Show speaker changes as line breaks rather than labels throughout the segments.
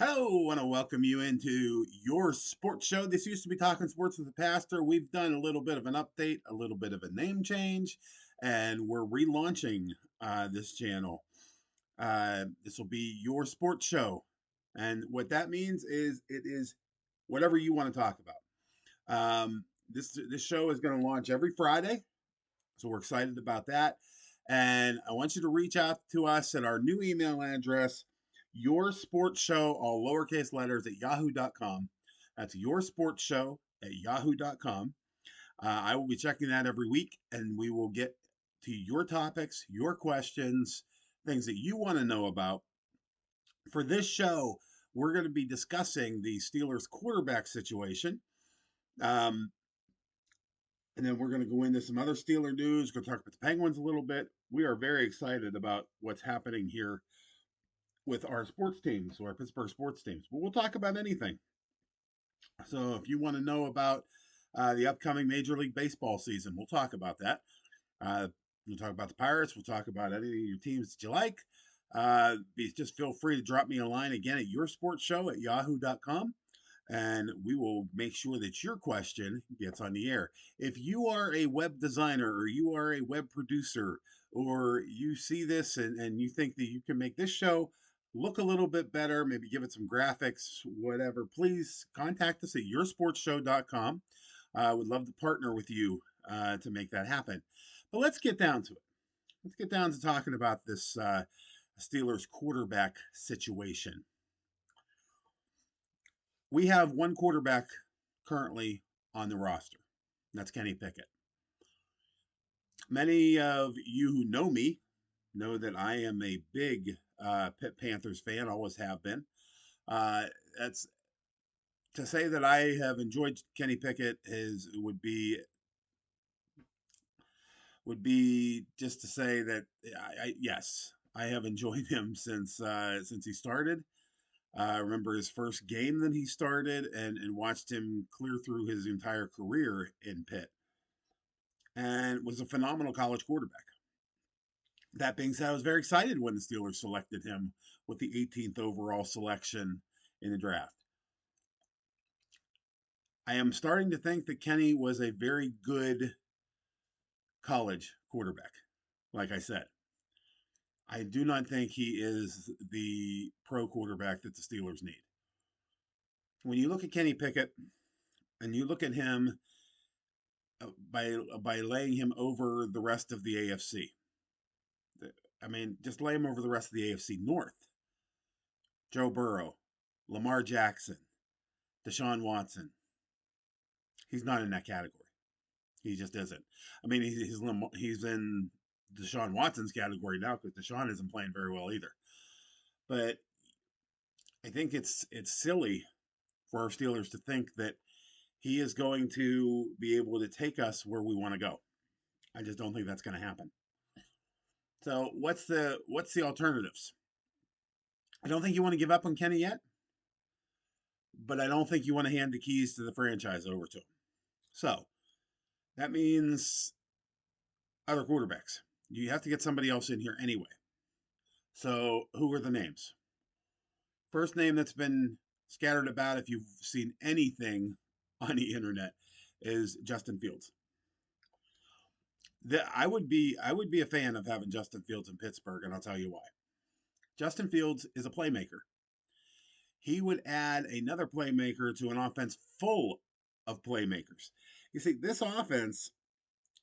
Hello, I want to welcome you into your sports show. This used to be Talking Sports with the Pastor. We've done a little bit of an update, a little bit of a name change, and we're relaunching this channel. This will be your sports show. And what that means is it is whatever you want to talk about. This show is going to launch every Friday, so we're excited about that. And I want you to reach out to us at our new email address, your sports show, all lowercase letters at yahoo.com. That's your sports show at yahoo.com. I will be checking that every week, and we will get to your topics, your questions, things that you want to know about. For this show, we're going to be discussing the Steelers quarterback situation. Um, and then we're going to go into some other Steeler news, go talk about the Penguins a little bit. We are very excited about what's happening here with our sports teams, our Pittsburgh sports teams. But we'll talk about anything. So if you want to know about the upcoming Major League Baseball season, we'll talk about that. We'll talk about the Pirates. We'll talk about any of your teams that you like. Just feel free to drop me a line again at yoursportshow@yahoo.com, and we will make sure that your question gets on the air. If you are a web designer or you are a web producer or you see this and you think that you can make this show look a little bit better, maybe give it some graphics, whatever, please contact us at yoursportshow.com. I would love to partner with you to make that happen. But let's get down to it. Let's get down to talking about this Steelers quarterback situation. We have one quarterback currently on the roster. That's Kenny Pickett. Many of you who know me know that I am a big Pitt Panthers fan, always have been. That's to say that I have enjoyed Kenny Pickett is would be just to say that yes, I have enjoyed him since he started. I remember his first game that he started and watched him clear through his entire career in Pitt, and was a phenomenal college quarterback. That being said, I was very excited when the Steelers selected him with the 18th overall selection in the draft. I am starting to think that Kenny was a very good college quarterback. Like I said, I do not think he is the pro quarterback that the Steelers need. When you look at Kenny Pickett and you look at him by laying him over the rest of the AFC, I mean, just lay him over the rest of the AFC North. Joe Burrow, Lamar Jackson, Deshaun Watson. He's not in that category. He just isn't. I mean, he's in Deshaun Watson's category now because Deshaun isn't playing very well either. But I think it's silly for our Steelers to think that he is going to be able to take us where we want to go. I just don't think that's going to happen. So what's the alternatives? I don't think you want to give up on Kenny yet, but I don't think you want to hand the keys to the franchise over to him. So that means other quarterbacks. You have to get somebody else in here anyway. So who are the names? First name that's been scattered about, if you've seen anything on the internet, is Justin Fields. I would be a fan of having Justin Fields in Pittsburgh, and I'll tell you why. Justin Fields is a playmaker. He would add another playmaker to an offense full of playmakers. You see, this offense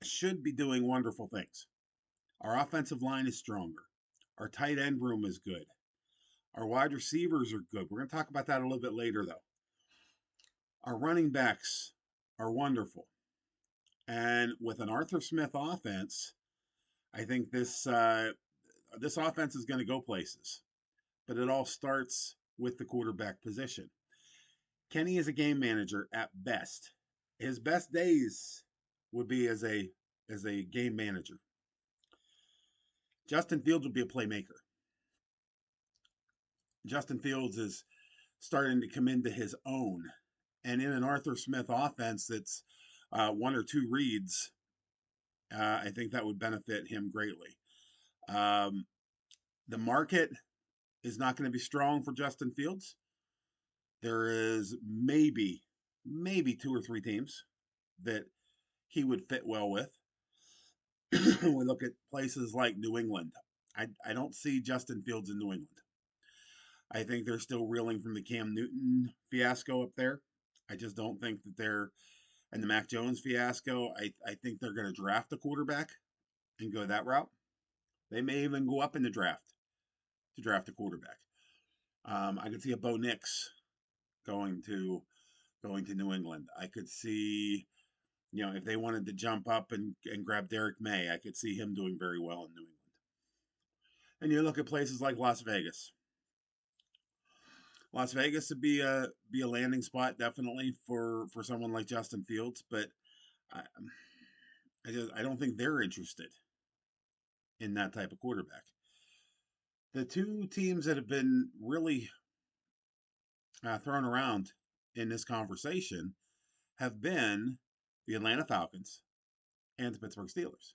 should be doing wonderful things. Our offensive line is stronger. Our tight end room is good. Our wide receivers are good. We're going to talk about that a little bit later, though. Our running backs are wonderful. And with an Arthur Smith offense, I think this offense is going to go places. But it all starts with the quarterback position. Kenny is a game manager at best. His best days would be as a game manager. Justin Fields would be a playmaker. Justin Fields is starting to come into his own. And in an Arthur Smith offense that's one or two reads, I think that would benefit him greatly. The market is not going to be strong for Justin Fields. There is maybe two or three teams that he would fit well with. We look at places like New England. I don't see Justin Fields in New England. I think they're still reeling from the Cam Newton fiasco up there. I just don't think that they're, and the Mac Jones fiasco. I think they're going to draft a quarterback and go that route. They may even go up in the draft to draft a quarterback. I could see a Bo Nix going to New England. I could see, if they wanted to jump up and grab Derek May, I could see him doing very well in New England. And you look at places like Las Vegas. Las Vegas would be a landing spot definitely for someone like Justin Fields, but I I don't think they're interested in that type of quarterback. The two teams that have been really thrown around in this conversation have been the Atlanta Falcons and the Pittsburgh Steelers.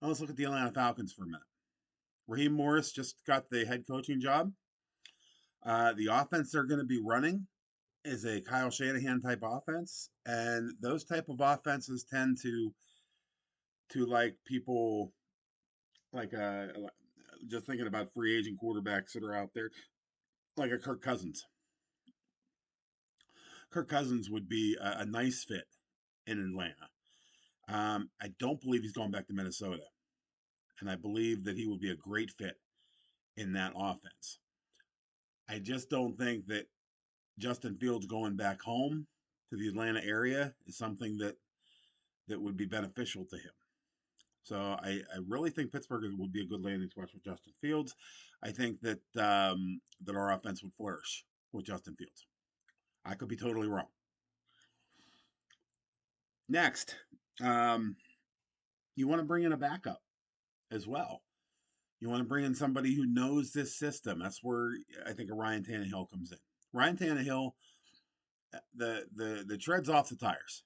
Now let's look at the Atlanta Falcons for a minute. Raheem Morris just got the head coaching job. The offense they're going to be running is a Kyle Shanahan type offense, and those type of offenses tend to like people like just thinking about free agent quarterbacks that are out there, like a Kirk Cousins. Kirk Cousins would be a nice fit in Atlanta. I don't believe he's going back to Minnesota, and I believe that he would be a great fit in that offense. I just don't think that Justin Fields going back home to the Atlanta area is something that would be beneficial to him. So I really think Pittsburgh would be a good landing spot for Justin Fields. I think that our offense would flourish with Justin Fields. I could be totally wrong. Next, um, you want to bring in a backup as well. You want to bring in somebody who knows this system. That's where I think a Ryan Tannehill comes in. Ryan Tannehill, the treads off the tires.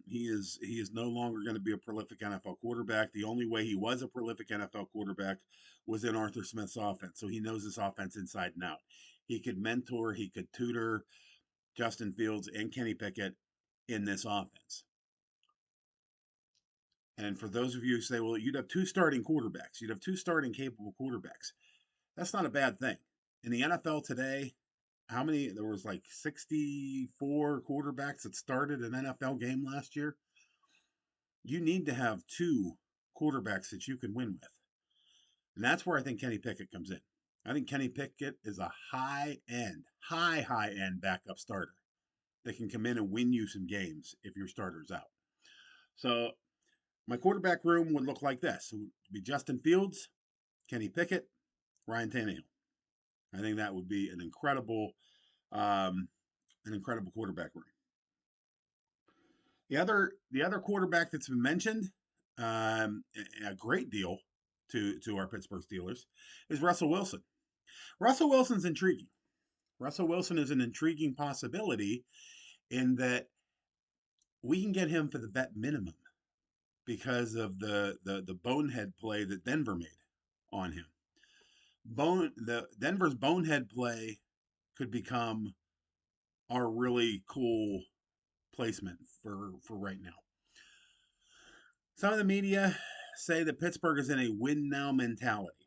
He is no longer going to be a prolific NFL quarterback. The only way he was a prolific NFL quarterback was in Arthur Smith's offense. So he knows this offense inside and out. He could mentor, he could tutor Justin Fields and Kenny Pickett in this offense. And for those of you who say, well, you'd have two starting quarterbacks, you'd have two starting capable quarterbacks. That's not a bad thing. In the NFL today, how many? There was like 64 quarterbacks that started an NFL game last year. You need to have two quarterbacks that you can win with. And that's where I think Kenny Pickett comes in. I think Kenny Pickett is a high end backup starter that can come in and win you some games if your starter's out. So my quarterback room would look like this. It would be Justin Fields, Kenny Pickett, Ryan Tannehill. I think that would be um, an incredible quarterback room. The other quarterback that's been mentioned a great deal to our Pittsburgh Steelers is Russell Wilson. Russell Wilson's intriguing. Russell Wilson is an intriguing possibility in that we can get him for the vet minimum because of the bonehead play that Denver made on him. The Denver's bonehead play could become our really cool placement for right now. Some of the media say that Pittsburgh is in a win now mentality.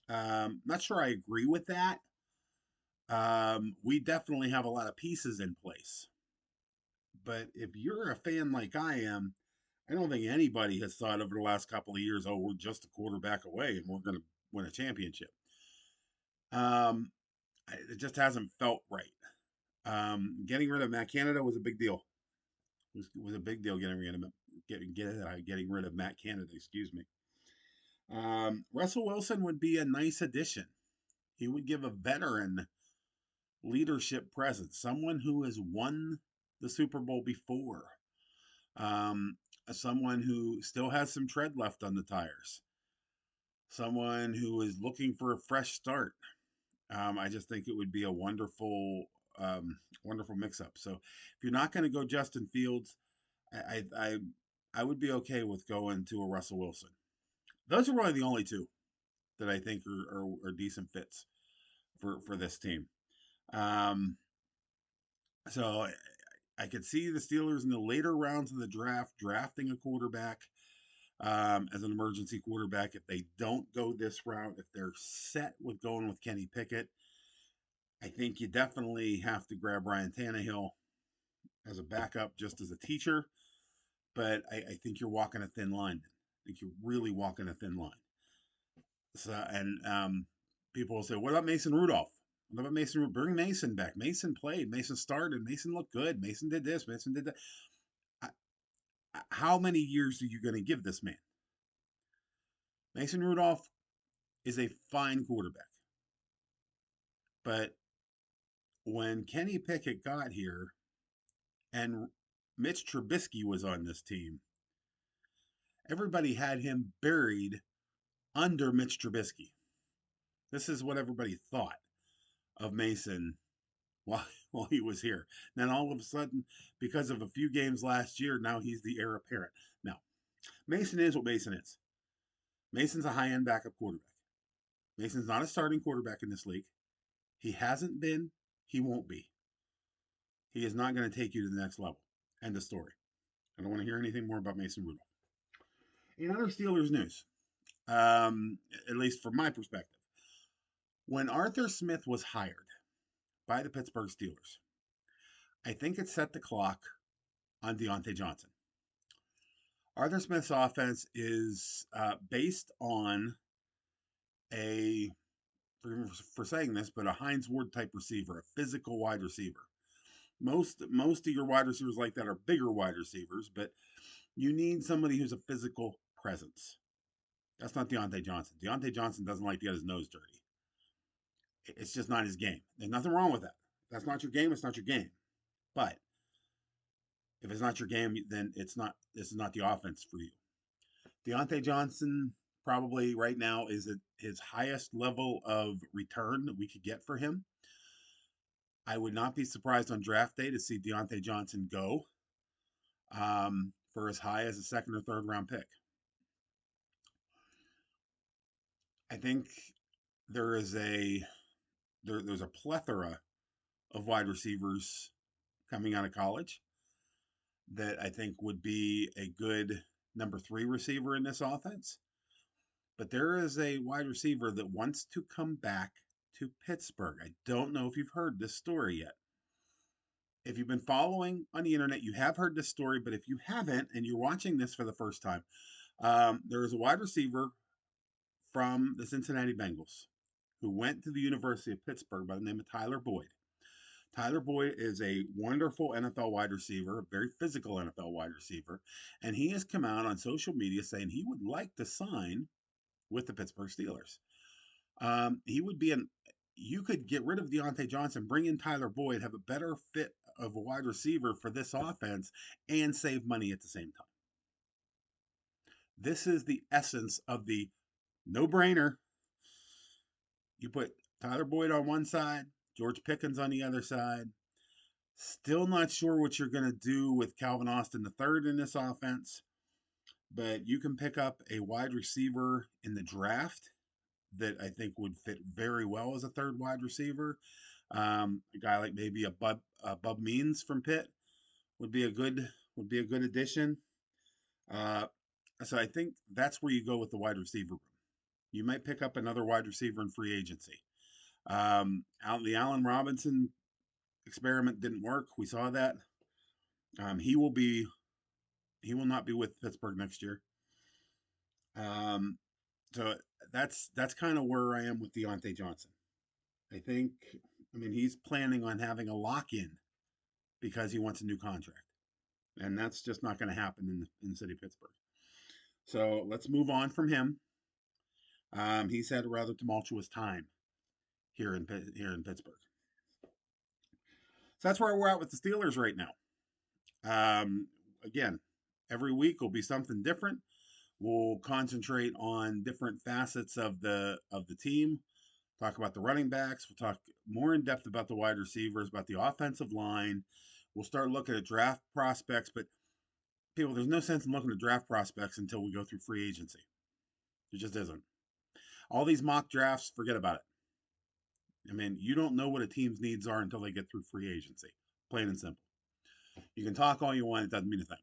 Not sure I agree with that. We definitely have a lot of pieces in place. But if you're a fan like I am, I don't think anybody has thought over the last couple of years, oh, we're just a quarterback away and we're going to win a championship. Um, it just hasn't felt right. Getting rid of Matt Canada was a big deal. Was a big deal getting rid of Matt Canada. Excuse me. Russell Wilson would be a nice addition. He would give a veteran leadership presence, someone who has won the Super Bowl before, um, someone who still has some tread left on the tires, someone who is looking for a fresh start. I just think it would be a wonderful mix-up. So if you're not going to go Justin Fields, I, I I would be okay with going to a Russell Wilson. Those are really the only two that I think are decent fits for this team. Um, so I could see the Steelers in the later rounds of the draft drafting a quarterback as an emergency quarterback. If they don't go this route, if they're set with going with Kenny Pickett, I think you definitely have to grab Ryan Tannehill as a backup, just as a teacher. But I think you're walking a thin line. I think you're really walking a thin line. So, and people will say, "What about Mason Rudolph? What about Mason? Bring Mason back. Mason played. Mason started. Mason looked good. Mason did this. Mason did that." I, how many years are you going to give this man? Mason Rudolph is a fine quarterback, but when Kenny Pickett got here and Mitch Trubisky was on this team, everybody had him buried under Mitch Trubisky. This is what everybody thought of Mason while, while he was here. Then all of a sudden, because of a few games last year, now he's the heir apparent. Now, Mason is what Mason is. Mason's a high end backup quarterback. Mason's not a starting quarterback in this league. He hasn't been, he won't be. He is not going to take you to the next level. End of story. I don't want to hear anything more about Mason Rudolph. In other Steelers news, at least from my perspective, when Arthur Smith was hired by the Pittsburgh Steelers, I think it set the clock on Deontay Johnson. Arthur Smith's offense is based on a, for saying this, but a Hines Ward type receiver, a physical wide receiver. Most of your wide receivers like that are bigger wide receivers, but you need somebody who's a physical presence. That's not Deontay Johnson. Deontay Johnson doesn't like to get his nose dirty. It's just not his game. There's nothing wrong with that. If that's not your game, it's not your game. But if it's not your game, then it's not. This is not the offense for you. Deontay Johnson probably right now is at his highest level of return that we could get for him. I would not be surprised on draft day to see Deontay Johnson go for as high as a second or third round pick. I think there is there's a plethora of wide receivers coming out of college that I think would be a good number three receiver in this offense. But there is a wide receiver that wants to come back to Pittsburgh. I don't know if you've heard this story yet. If you've been following on the internet, you have heard this story, but if you haven't and you're watching this for the first time, there is a wide receiver from the Cincinnati Bengals who went to the University of Pittsburgh by the name of Tyler Boyd. Tyler Boyd is a wonderful NFL wide receiver, a very physical NFL wide receiver, and he has come out on social media saying he would like to sign with the Pittsburgh Steelers. He would be an you could get rid of Deontay Johnson, bring in Tyler Boyd, have a better fit of a wide receiver for this offense, and save money at the same time. This is the essence of the no-brainer. You put Tyler Boyd on one side, George Pickens on the other side. Still not sure what you're going to do with Calvin Austin III in this offense, but you can pick up a wide receiver in the draft that I think would fit very well as a third wide receiver. A guy like maybe a Bub Means from Pitt would be a good addition. Uh, so I think that's where you go with the wide receiver room. You might pick up another wide receiver in free agency. The Allen Robinson experiment didn't work. We saw that. He will not be with Pittsburgh next year. Um, so that's kind of where I am with Deontay Johnson. I mean, he's planning on having a lock in because he wants a new contract, and that's just not going to happen in the city of Pittsburgh. So let's move on from him. He's had a rather tumultuous time here in Pittsburgh. So that's where we're at with the Steelers right now. Again, every week will be something different. We'll concentrate on different facets of the team. Talk about the running backs. We'll talk more in depth about the wide receivers, about the offensive line. We'll start looking at draft prospects, but people, there's no sense in looking at draft prospects until we go through free agency. It just isn't. All these mock drafts, forget about it. I mean, you don't know what a team's needs are until they get through free agency. Plain and simple. You can talk all you want; it doesn't mean a thing.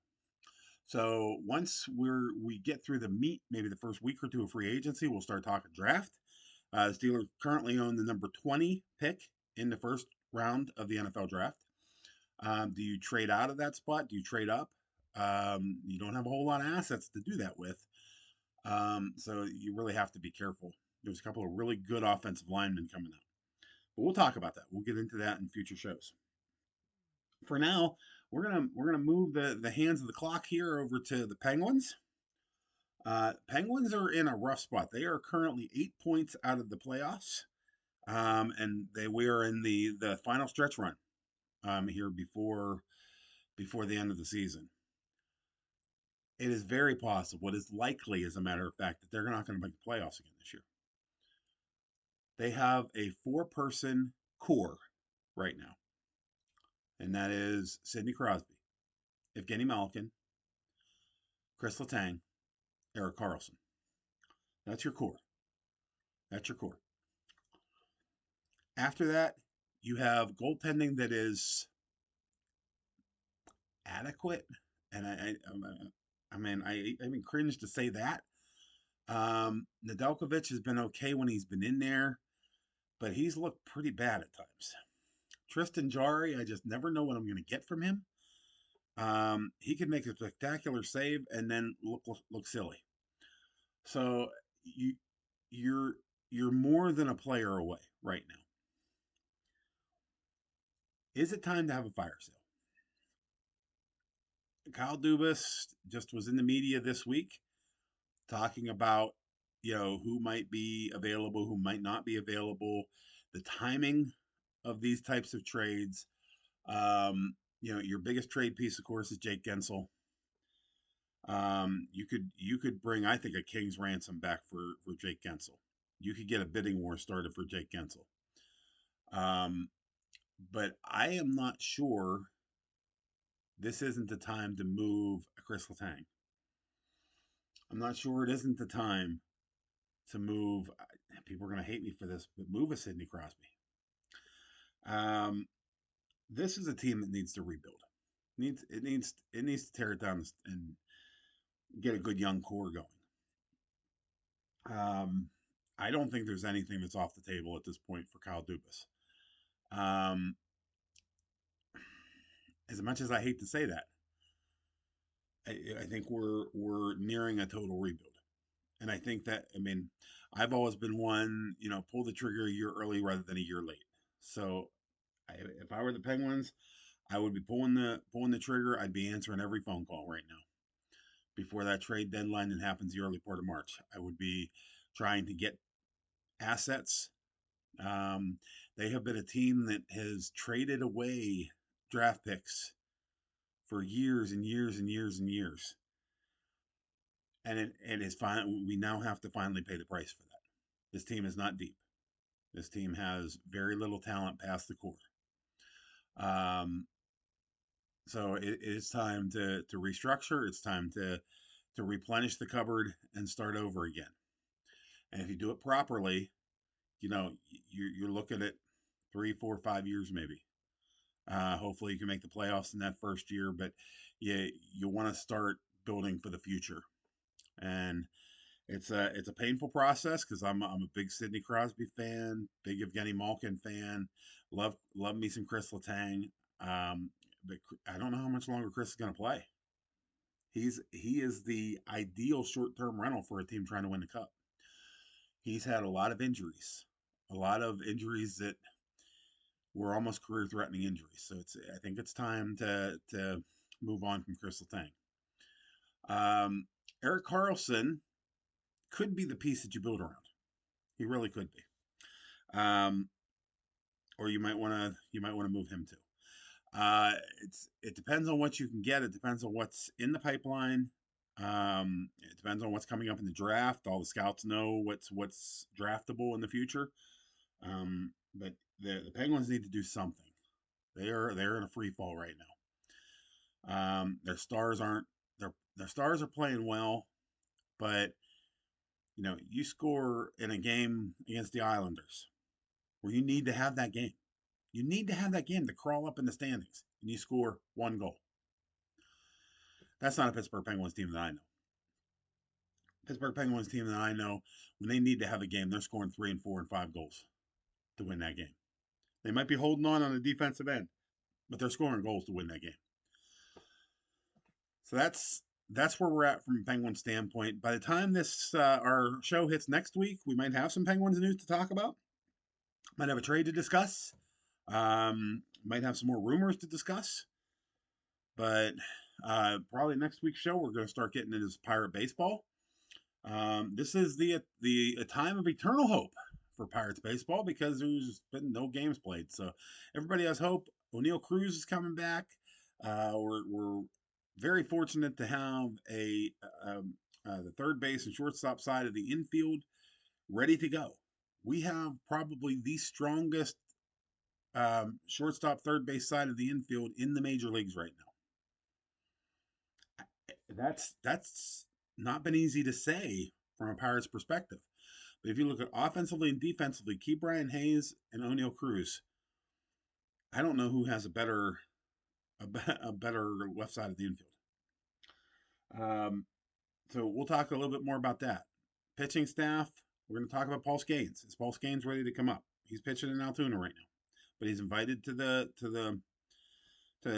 So once we get through the meat, maybe the first week or two of free agency, we'll start talking draft. The Steelers currently own the number 20 pick in the first round of the NFL draft. Do you trade out of that spot? Do you trade up? You don't have a whole lot of assets to do that with. So you really have to be careful. There's a couple of really good offensive linemen coming up. But we'll talk about that. We'll get into that in future shows. For now, we're gonna move the hands of the clock here over to the Penguins. Penguins are in a rough spot. They are currently 8 points out of the playoffs, and we are in the final stretch run here before the end of the season. It is very possible. It is likely, as a matter of fact, that they're not going to make the playoffs again this year. They have a four-person core right now, and that is Sidney Crosby, Evgeny Malkin, Chris Letang, Eric Carlson. That's your core. That's your core. After that, you have goaltending that is adequate, and I mean, I even cringe to say that. Nedeljkovic has been okay when he's been in there, but he's looked pretty bad at times. Tristan Jarry, I just never know what I'm going to get from him. He could make a spectacular save and then look silly. So you're you're more than a player away right now. Is it time to have a fire sale? Kyle Dubas just was in the media this week talking about who might be available, who might not be available, the timing of these types of trades. Your biggest trade piece, of course, is Jake Gensel. You could bring, I think, a king's ransom back for Jake Gensel. You could get a bidding war started for Jake Gensel. But I am not sure this isn't the time to move a Chris Letang. I'm not sure it isn't the time to move. People are going to hate me for this, but move a Sidney Crosby. This is a team that needs to rebuild. It needs to tear it down and get a good young core going. I don't think there's anything that's off the table at this point for Kyle Dubas. As much as I hate to say that, I think we're nearing a total rebuild. And I think that, I mean, I've always been one, pull the trigger a year early rather than a year late. So if I were the Penguins, I would be pulling the trigger. I'd be answering every phone call right now before that trade deadline that happens the early part of March. I would be trying to get assets. They have been a team that has traded away draft picks for years and years and years and years. And it is fine. We now have to finally pay the price for that. This team is not deep. This team has very little talent past the core. So it is time to restructure. It's time to replenish the cupboard and start over again. And if you do it properly, you're looking at 3, 4, 5 years maybe. Hopefully, you can make the playoffs in that first year, but you want to start building for the future. And it's a painful process because I'm a big Sidney Crosby fan, big Evgeny Malkin fan. Love me some Chris Letang. But I don't know how much longer Chris is going to play. He is the ideal short term rental for a team trying to win the cup. He's had a lot of injuries that were almost career threatening injuries. So I think it's time to move on from Chris Letang. Eric Carlson could be the piece that you build around. He really could be. Or you might want to move him too. It depends on what you can get. It depends on what's in the pipeline. It depends on what's coming up in the draft. All the scouts know what's draftable in the future. But the Penguins need to do something. They're in a free fall right now. Their stars are playing well, but you score in a game against the Islanders where you need to have that game. You need to have that game to crawl up in the standings, and you score one goal. That's not a Pittsburgh Penguins team that I know. Pittsburgh Penguins team that I know, when they need to have a game, they're scoring 3 and 4 and 5 goals to win that game. They might be holding on the defensive end, but they're scoring goals to win that game. So that's where we're at from a Penguins standpoint. By the time this our show hits next week, we might have some Penguins news to talk about. Might have a trade to discuss. Might have some more rumors to discuss. But probably next week's show, we're going to start getting into Pirate baseball. This is the a time of eternal hope for Pirates baseball because there's been no games played. So everybody has hope. O'Neill Cruz is coming back. We're very fortunate to have the third base and shortstop side of the infield ready to go. We have probably the strongest shortstop third base side of the infield in the major leagues right now. That's not been easy to say from a Pirates perspective. But if you look at offensively and defensively, Key Brian Hayes and O'Neill Cruz, I don't know who has a better left side of the infield. So we'll talk a little bit more about that. Pitching staff, we're going to talk about Paul Scanes. Is Paul Scanes ready to come up? He's pitching in Altoona right now, but he's invited to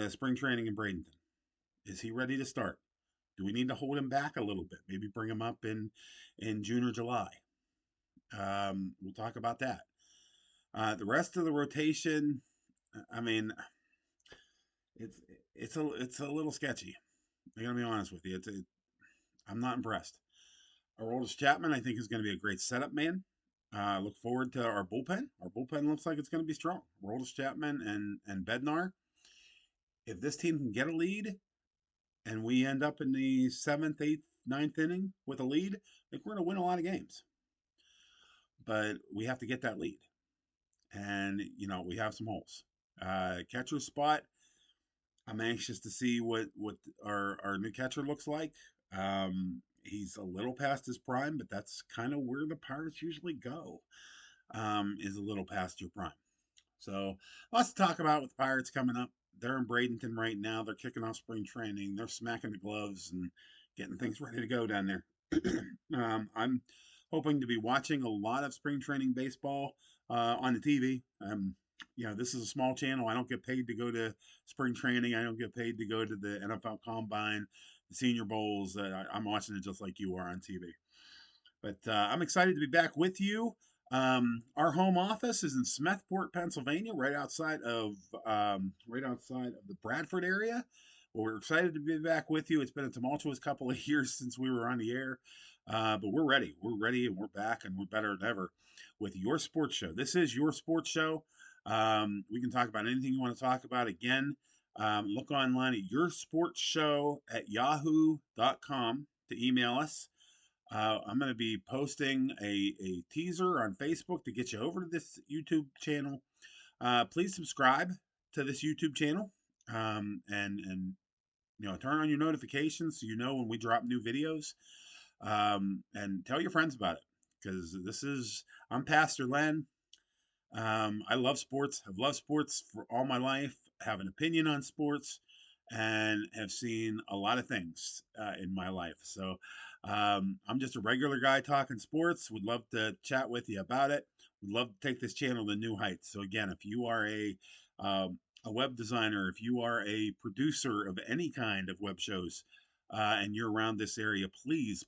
spring training in Bradenton. Is he ready to start? Do we need to hold him back a little bit? Maybe bring him up in June or July. We'll talk about that. The rest of the rotation, I mean, it's a little sketchy. I'm gonna be honest with you. I'm not impressed. Aroldis Chapman, I think, is going to be a great setup man. Look forward to our bullpen. Our bullpen looks like it's going to be strong. Aroldis Chapman and Bednar. If this team can get a lead, and we end up in the 7th, 8th, 9th inning with a lead, I think we're going to win a lot of games. But we have to get that lead. And, we have some holes. Catcher spot, I'm anxious to see what our new catcher looks like. He's a little past his prime, but that's kind of where the Pirates usually go, is a little past your prime. So lots to talk about with the Pirates coming up. They're in Bradenton right now. They're kicking off spring training. They're smacking the gloves and getting things ready to go down there. I'm hoping to be watching a lot of spring training baseball on the TV. This is a small channel. I don't get paid to go to spring training. I don't get paid to go to the NFL Combine, the Senior Bowls. I'm watching it just like you are on TV. But I'm excited to be back with you. Our home office is in Smethport, Pennsylvania, right outside of the Bradford area. Well, we're excited to be back with you. It's been a tumultuous couple of years since we were on the air, but we're ready. We're ready, and we're back, and we're better than ever with your sports show. This is your sports show. We can talk about anything you want to talk about. Again, look online at yoursportshow@yahoo.com to email us. I'm going to be posting a teaser on Facebook to get you over to this YouTube channel. Please subscribe to this YouTube channel, and turn on your notifications so you know when we drop new videos. And tell your friends about it, because I'm Pastor Len. I love sports. I've loved sports for all my life. Have an opinion on sports, and have seen a lot of things in my life. So I'm just a regular guy talking sports. Would love to chat with you about it. Would love to take this channel to new heights. So again, if you are a web designer, if you are a producer of any kind of web shows, and you're around this area, please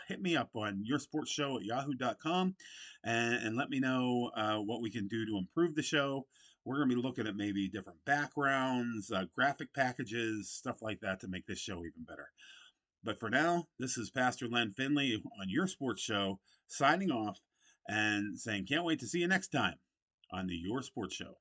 hit me up on yoursportsshow@yahoo.com and let me know what we can do to improve the show. We're going to be looking at maybe different backgrounds, graphic packages, stuff like that to make this show even better. But for now, this is Pastor Len Findley on Your Sports Show, signing off and saying can't wait to see you next time on the Your Sports Show.